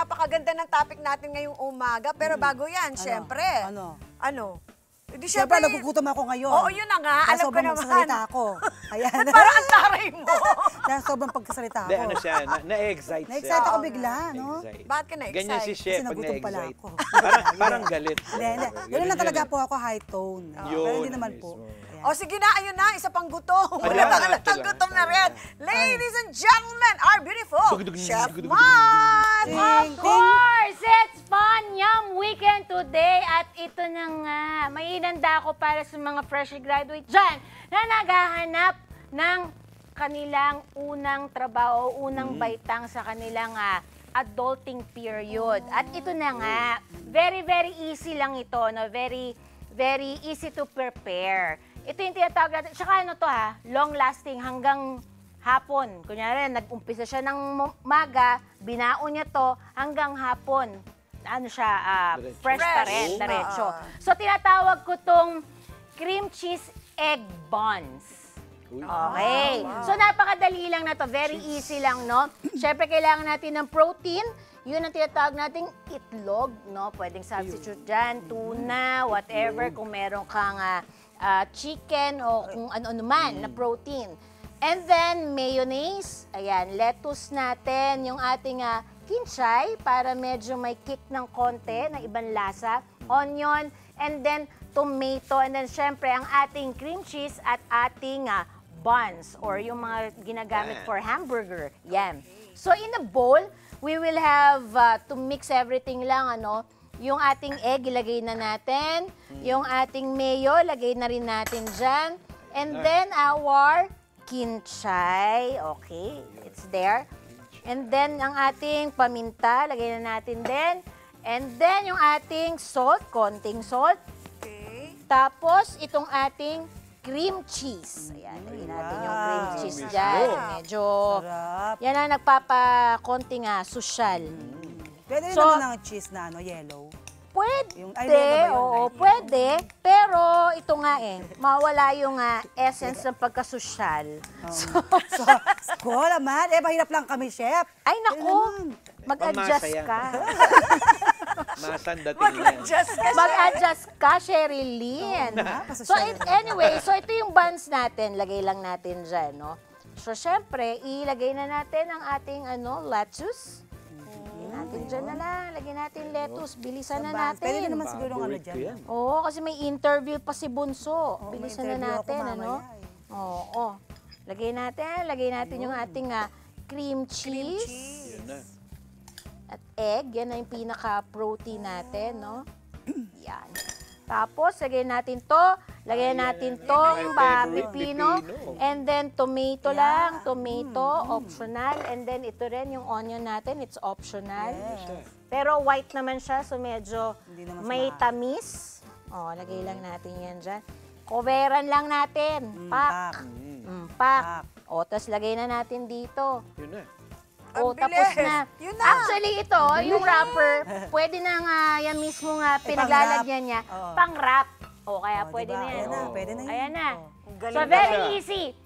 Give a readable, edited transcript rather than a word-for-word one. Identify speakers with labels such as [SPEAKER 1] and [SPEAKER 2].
[SPEAKER 1] napakaganda ng topic natin ngayong umaga. Pero bago yan, syempre. Ano? Di
[SPEAKER 2] Siyempre, nagugutom ako ngayon.
[SPEAKER 1] Oo, yun na nga. Alam ko naman.
[SPEAKER 2] Magsasalita ako. Ayan.
[SPEAKER 1] Parang ang taray mo.
[SPEAKER 2] Dahil sobrang pagkasalita ako.
[SPEAKER 3] Hindi, ano siya, na-excite siya.
[SPEAKER 2] Na-excite ako bigla, no?
[SPEAKER 1] Bakit ka na-excite?
[SPEAKER 3] Ganyan si Chef
[SPEAKER 2] Kasi
[SPEAKER 3] pag
[SPEAKER 2] nagutom pala
[SPEAKER 3] na-excite.
[SPEAKER 2] ako.
[SPEAKER 3] Parang galit.
[SPEAKER 2] Hindi. Ganun lang talaga po ako, high tone. Pero hindi naman po.
[SPEAKER 1] O sige na, ayun na, isa pang gutom.
[SPEAKER 3] Ayan,
[SPEAKER 1] Wala
[SPEAKER 3] ito
[SPEAKER 1] tang
[SPEAKER 3] lang.
[SPEAKER 1] gutom na rin. Ladies and gentlemen, our beautiful Chef Mon!
[SPEAKER 4] Of course! It's Fun Yum Weekend today. At ito na nga, may inanda ko para sa mga freshly graduate dyan na naghahanap ng kanilang unang trabaho, unang baitang sa kanilang adulting period. At ito na nga, very, very easy lang ito, no? Very, very easy to prepare. Ito yung tinatawag natin. Tsaka ano to long-lasting hanggang hapon. Kunyari, nag-umpisa siya ng maga, binaon niya to hanggang hapon. Ano siya, fresh pa rin, diretso. So, tinatawag ko tong cream cheese egg buns. Okay. So, napakadali lang na to. Very easy lang, no? Siyempre, kailangan natin ng protein. Yun ang tinatawag nating itlog, no? Pwedeng substitute dyan, tuna, whatever, kung meron kang chicken o kung ano-ano man na protein. And then, mayonnaise. Ayan, lettuce natin, yung ating kinchay para medyo may kick ng konti, ng ibang lasa. Onion, and then tomato, and then syempre ang ating cream cheese at ating buns or yung mga ginagamit for hamburger. Yan. So, in a bowl, we will have to mix everything lang, ano, yung ating egg, ilagay na natin. Yung ating mayo, lagay na rin natin dyan. And then, our kinchay. Okay, it's there. And then, ang ating paminta, lagay na natin din. And then, yung ating salt, konting salt.
[SPEAKER 1] Okay.
[SPEAKER 4] Tapos, itong ating cream cheese. Ayan, lagay natin yung cream cheese dyan. Medyo, yan ang nagpapakonting sosyal.
[SPEAKER 2] Pwede rin naman ang cheese na yellow.
[SPEAKER 4] Pwede, oo, pwede. Pero ito nga mawala yung essence ng pagkasosyal.
[SPEAKER 2] Ko naman, mahirap lang kami, chef.
[SPEAKER 4] Ay, naku, mag-adjust ka. Mag-adjust ka, Sherilyn. So, anyway, so ito yung buns natin. Lagay lang natin dyan, no? So, syempre, ilagay na natin ang ating, lettuce. Natin dyan na lang. Lagyan natin lettuce. Bilisan na natin.
[SPEAKER 2] Pwede naman siguro dyan.
[SPEAKER 4] Oo, kasi may interview pa si Bunso. Bilisan na natin, ano? Oo. Lagay natin yung ating cream cheese. At egg. Yan na yung pinaka-protein natin, no? Yan. Tapos, lagyan natin to. Lagyan natin tong pipino. And then, tomato lang. Tomato, optional. And then, ito rin yung onion natin. It's optional. Pero white naman siya. So, medyo may tamis. O, lagay lang natin yan dyan. Coveran lang natin. Pak. Pak. O, tapos lagay na natin dito.
[SPEAKER 3] Yun na.
[SPEAKER 4] O, tapos na. Actually, ito, yung wrapper, pwede na yan mismo pinaglalagyan niya. Pang-wrap. O, kaya pwede na yan.
[SPEAKER 2] Pwede na.
[SPEAKER 4] Ayan na. So, very easy.